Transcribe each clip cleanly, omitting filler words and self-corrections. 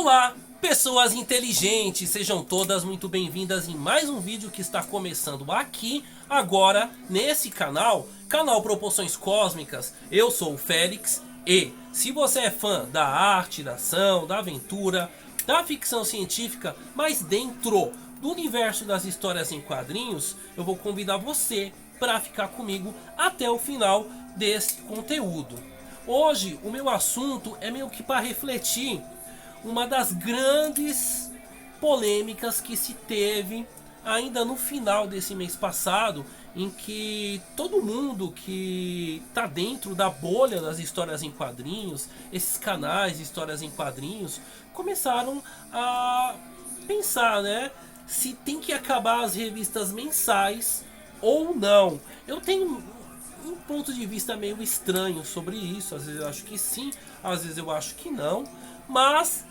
Olá, pessoas inteligentes, sejam todas muito bem-vindas em mais um vídeo que está começando aqui, agora, nesse canal Proporções Cósmicas. Eu sou o Félix e, se você é fã da arte, da ação, da aventura, da ficção científica, mas dentro do universo das histórias em quadrinhos, eu vou convidar você para ficar comigo até o final desse conteúdo. Hoje, o meu assunto é meio que para refletir uma das grandes polêmicas que se teve ainda no final desse mês passado, em que todo mundo que está dentro da bolha das histórias em quadrinhos, esses canais de histórias em quadrinhos, começaram a pensar, né, se tem que acabar as revistas mensais ou não. Eu tenho um ponto de vista meio estranho sobre isso. Às vezes eu acho que sim, às vezes eu acho que não. Mas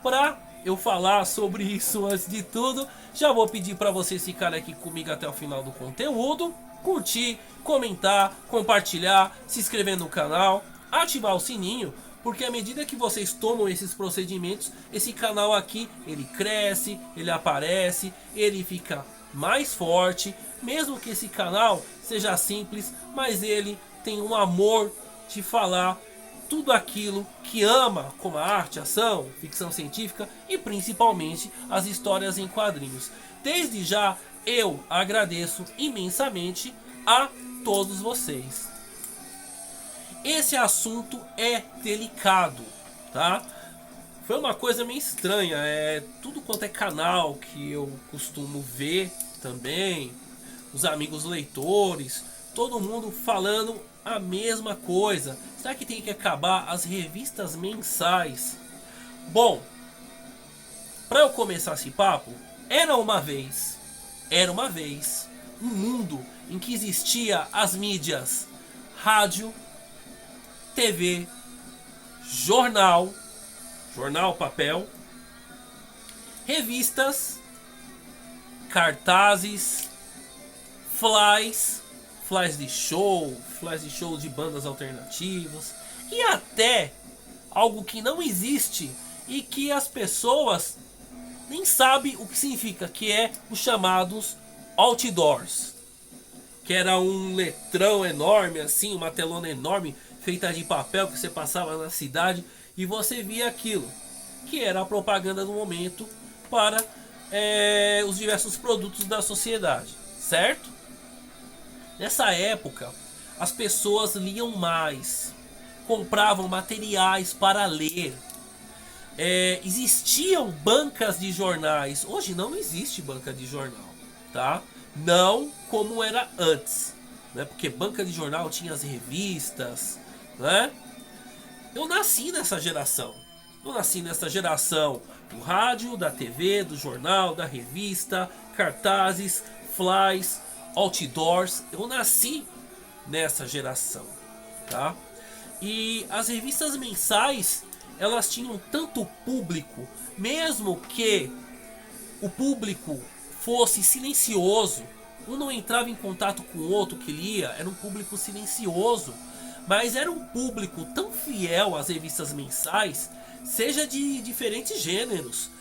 para eu falar sobre isso antes de tudo, já vou pedir para vocês ficarem aqui comigo até o final do conteúdo, curtir, comentar, compartilhar, se inscrever no canal, ativar o sininho, porque à medida que vocês tomam esses procedimentos, esse canal aqui, ele cresce, ele aparece, ele fica mais forte, mesmo que esse canal seja simples, mas ele tem um amor de falar tudo aquilo que ama, como a arte, ação, ficção científica e principalmente as histórias em quadrinhos. Desde já eu agradeço imensamente a todos vocês. Esse assunto é delicado, tá? Foi uma coisa meio estranha, tudo quanto é canal que eu costumo ver também, os amigos leitores, todo mundo falando a mesma coisa. Será que tem que acabar as revistas mensais? Bom, para eu começar esse papo, era uma vez um mundo em que existia as mídias rádio, TV, jornal, papel, revistas, cartazes, flyers de show, de bandas alternativas e até algo que não existe e que as pessoas nem sabem o que significa, que é os chamados outdoors, que era um letrão enorme assim, uma telona enorme feita de papel que você passava na cidade e você via aquilo, que era a propaganda do momento para os diversos produtos da sociedade, certo? Nessa época, as pessoas liam mais, compravam materiais para ler, existiam bancas de jornais. Hoje não existe banca de jornal, tá? Não como era antes, né? Porque banca de jornal tinha as revistas, né? Eu nasci nessa geração. Do rádio, da TV, do jornal, da revista, cartazes, flyers, outdoors. Eu nasci nessa geração, tá? E as revistas mensais, elas tinham tanto público, mesmo que o público fosse silencioso, um não entrava em contato com o outro que lia, era um público silencioso, mas era um público tão fiel às revistas mensais, seja de diferentes gêneros,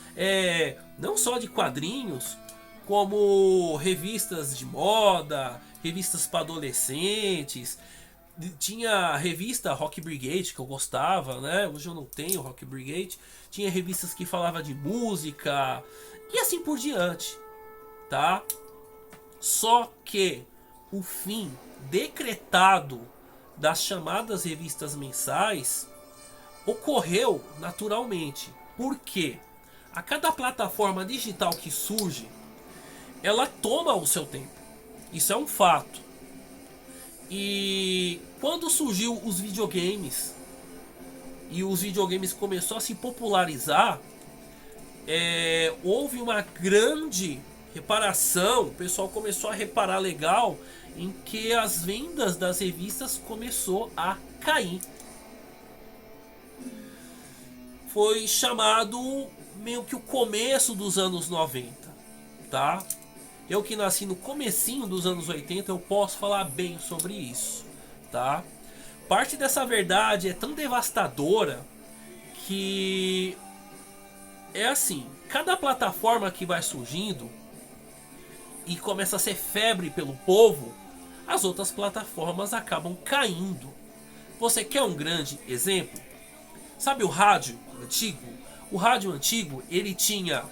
não só de quadrinhos, como revistas de moda, revistas para adolescentes. Tinha a revista Rock Brigade que eu gostava, né? Hoje eu não tenho Rock Brigade. Tinha revistas que falava de música e assim por diante, tá? Só que o fim decretado das chamadas revistas mensais ocorreu naturalmente. Por quê? A cada plataforma digital que surge, ela toma o seu tempo. Isso é um fato. E quando surgiu os videogames e os videogames começou a se popularizar, houve uma grande reparação. O pessoal começou a reparar legal em que as vendas das revistas começou a cair. Foi chamado meio que o começo dos anos 90, tá? Eu que nasci no comecinho dos anos 80, eu posso falar bem sobre isso, tá? Parte dessa verdade é tão devastadora que é assim, cada plataforma que vai surgindo e começa a ser febre pelo povo, as outras plataformas acabam caindo. Você quer um grande exemplo? Sabe o rádio antigo? O rádio antigo, ele tinha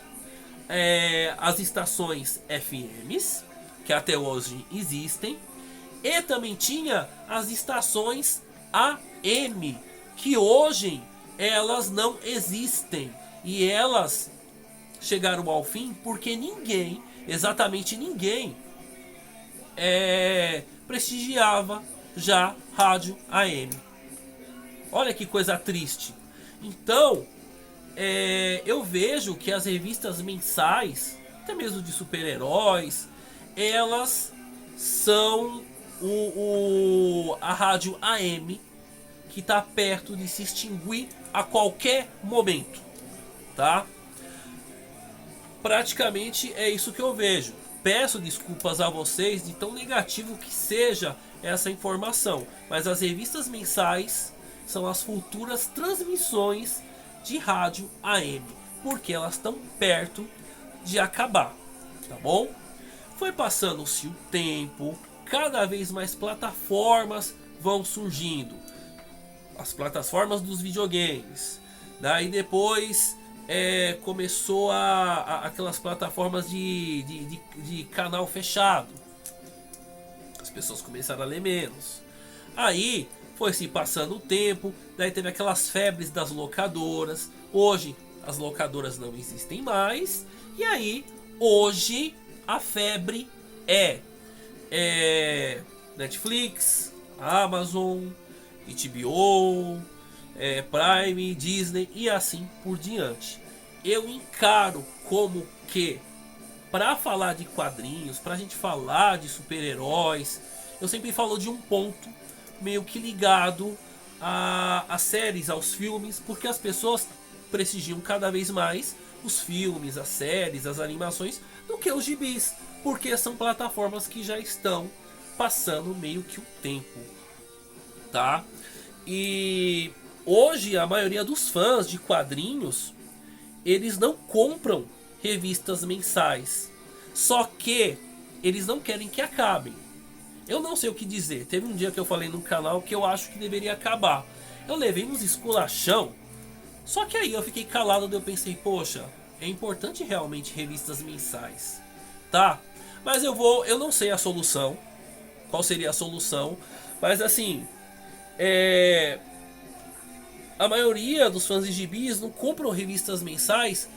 as estações FMs, que até hoje existem, e também tinha as estações AM, que hoje elas não existem. E elas chegaram ao fim porque ninguém, exatamente ninguém, prestigiava já rádio AM. Olha que coisa triste. Então, eu vejo que as revistas mensais, até mesmo de super-heróis, elas são a rádio AM que está perto de se extinguir a qualquer momento, tá? Praticamente é isso que eu vejo. Peço desculpas a vocês de tão negativo que seja essa informação, mas as revistas mensais são as futuras transmissões de rádio AM, porque elas estão perto de acabar, tá bom? Foi passando-se o tempo, cada vez mais plataformas vão surgindo, as plataformas dos videogames, daí depois começou aquelas plataformas de canal fechado, as pessoas começaram a ler menos, aí foi se passando o tempo, daí teve aquelas febres das locadoras, hoje as locadoras não existem mais, e aí hoje a febre é Netflix, Amazon, HBO, Prime, Disney e assim por diante. Eu encaro como que para falar de quadrinhos, pra gente falar de super-heróis, eu sempre falo de um ponto meio que ligado às séries, aos filmes, porque as pessoas prestigiam cada vez mais os filmes, as séries, as animações do que os gibis, porque são plataformas que já estão passando meio que o tempo, tá? E hoje a maioria dos fãs de quadrinhos, eles não compram revistas mensais, só que eles não querem que acabem. Eu não sei o que dizer. Teve um dia que eu falei no canal que eu acho que deveria acabar. Eu levei uns esculachão. Só que aí eu fiquei calado e eu pensei, poxa, é importante realmente revistas mensais, tá? Mas eu não sei a solução. Qual seria a solução? Mas assim, a maioria dos fãs de gibis não compram revistas mensais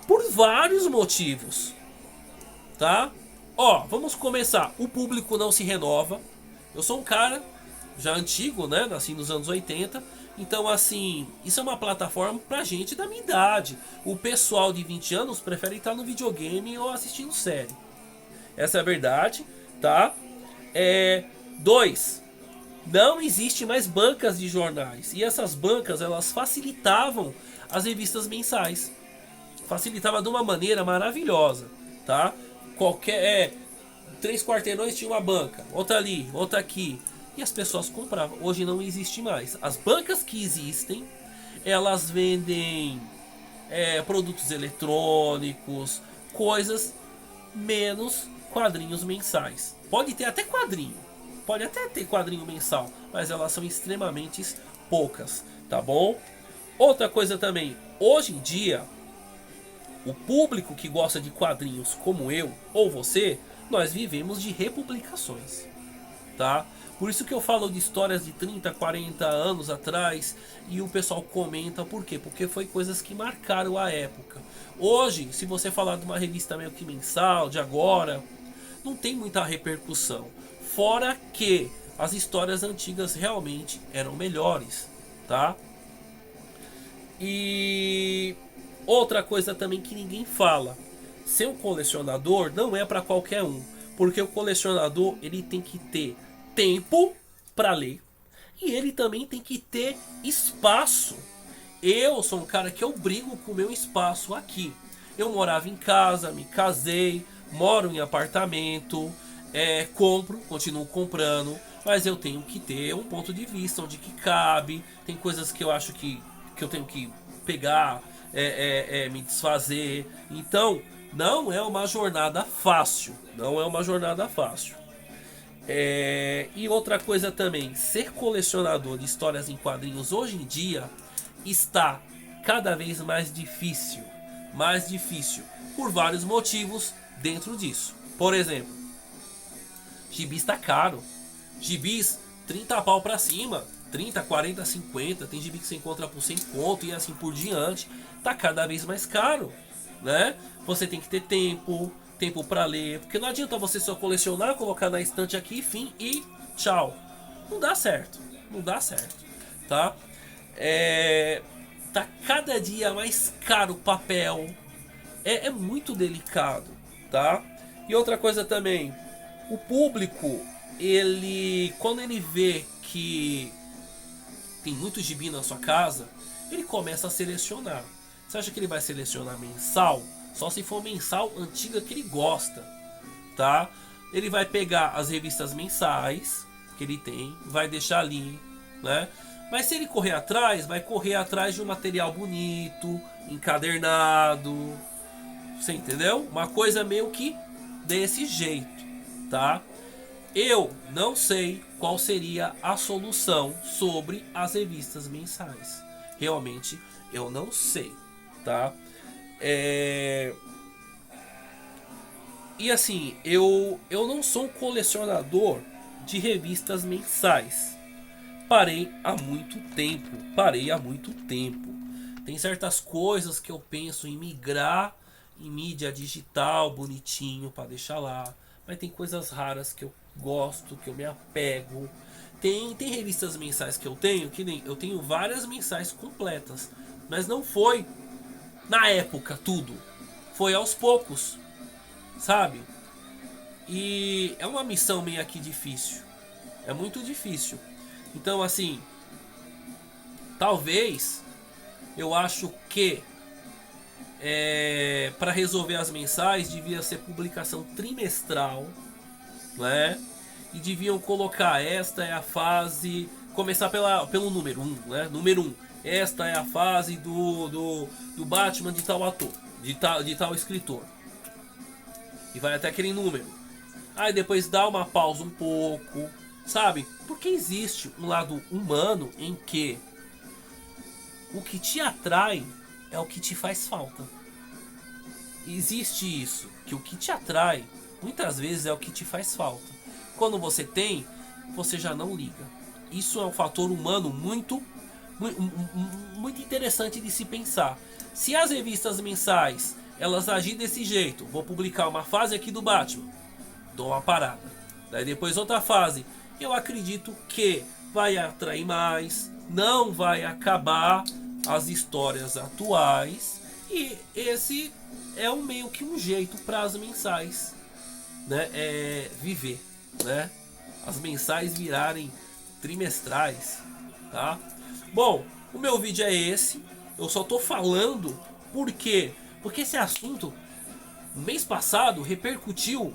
por vários motivos, tá? Ó, vamos começar. O público não se renova. Eu sou um cara já antigo, né? Nasci nos anos 80. Então, assim, isso é uma plataforma pra gente da minha idade. O pessoal de 20 anos prefere estar no videogame ou assistindo série. Essa é a verdade, tá? 2. Não existe mais bancas de jornais. E essas bancas, elas facilitavam as revistas mensais. Facilitava de uma maneira maravilhosa, tá? Qualquer 3 quarteirões tinha uma banca, outra ali, outra aqui, e as pessoas compravam. Hoje não existe mais. As bancas que existem, elas vendem produtos eletrônicos, coisas menos quadrinhos mensais. Pode ter até quadrinho, pode até ter quadrinho mensal, mas elas são extremamente poucas, tá bom? Outra coisa também, hoje em dia o público que gosta de quadrinhos como eu ou você, nós vivemos de republicações, tá? Por isso que eu falo de histórias de 30, 40 anos atrás e o pessoal comenta, por quê? Porque foi coisas que marcaram a época. Hoje, se você falar de uma revista meio que mensal, de agora, não tem muita repercussão. Fora que as histórias antigas realmente eram melhores, tá? E outra coisa também que ninguém fala, ser um colecionador não é para qualquer um, porque o colecionador ele tem que ter tempo para ler e ele também tem que ter espaço. Eu sou um cara que eu brigo com o meu espaço aqui. Eu morava em casa, me casei, moro em apartamento, continuo comprando, mas eu tenho que ter um ponto de vista onde que cabe. Tem coisas que eu acho que eu tenho que pegar me desfazer. Então, não é uma jornada fácil. Não é uma jornada fácil. E outra coisa também, ser colecionador de histórias em quadrinhos hoje em dia está cada vez mais difícil. Mais difícil. Por vários motivos dentro disso. Por exemplo, gibis está caro. Gibis 30 pau pra cima. 30, 40, 50. Tem gibi que você encontra por 100 conto e assim por diante. Tá cada vez mais caro, né? Você tem que ter tempo para ler, porque não adianta você só colecionar, colocar na estante aqui, fim e tchau. Não dá certo, não dá certo, tá? Tá cada dia mais caro o papel. É muito delicado, tá? E outra coisa também, o público, quando ele vê que tem muito gibi na sua casa, ele começa a selecionar. Você acha que ele vai selecionar mensal? Só se for mensal antiga que ele gosta, tá? Ele vai pegar as revistas mensais que ele tem, vai deixar ali, né? Mas se ele correr atrás, vai correr atrás de um material bonito, encadernado. Você entendeu? Uma coisa meio que desse jeito, tá? Eu não sei qual seria a solução sobre as revistas mensais. Realmente eu não sei, tá? E assim, eu não sou um colecionador de revistas mensais. Parei há muito tempo. Tem certas coisas que eu penso em migrar em mídia digital, bonitinho, para deixar lá. Mas tem coisas raras que eu gosto, que eu me apego. Tem revistas mensais que eu tenho, que nem eu tenho várias mensais completas. Mas não foi na época tudo. Foi aos poucos, sabe? E é uma missão meio aqui difícil. É muito difícil. Então assim, talvez eu acho que para resolver as mensais devia ser publicação trimestral, né? E deviam colocar, esta é a fase, começar pelo número 1, né? Número 1, esta é a fase do Batman de tal ator, de tal escritor. E vai até aquele número. Aí depois dá uma pausa um pouco, sabe? Porque existe um lado humano em que o que te atrai é o que te faz falta. Existe isso, que o que te atrai muitas vezes é o que te faz falta. Quando você tem, você já não liga. Isso é um fator humano muito interessante de se pensar. Se as revistas mensais elas agirem desse jeito, vou publicar uma fase aqui do Batman, dou uma parada. Daí depois outra fase, eu acredito que vai atrair mais, não vai acabar as histórias atuais, e esse é meio que um jeito para as mensais, né, viver, né? As mensais virarem trimestrais, tá? Bom, o meu vídeo é esse. Eu só tô falando porque esse assunto mês passado repercutiu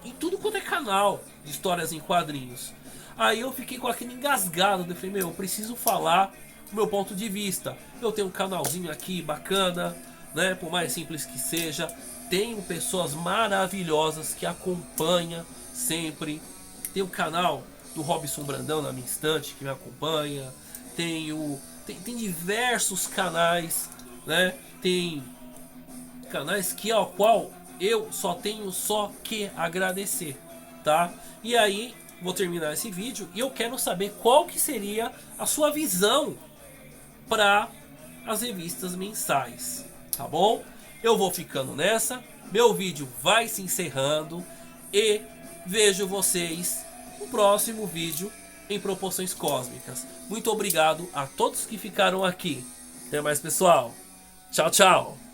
em tudo quanto é canal de histórias em quadrinhos. Aí eu fiquei com aquele engasgado, eu falei, meu, eu preciso falar o meu ponto de vista. Eu tenho um canalzinho aqui bacana, né? Por mais simples que seja, tenho pessoas maravilhosas que acompanham sempre. Tem o canal do Robson Brandão na minha estante que me acompanha. Tem diversos canais, né? Tem canais ao qual eu só tenho que agradecer, tá? E aí vou terminar esse vídeo e eu quero saber qual que seria a sua visão para as revistas mensais, tá bom? Eu vou ficando nessa, meu vídeo vai se encerrando e vejo vocês no próximo vídeo em Proporções Cósmicas. Muito obrigado a todos que ficaram aqui. Até mais, pessoal. Tchau, tchau.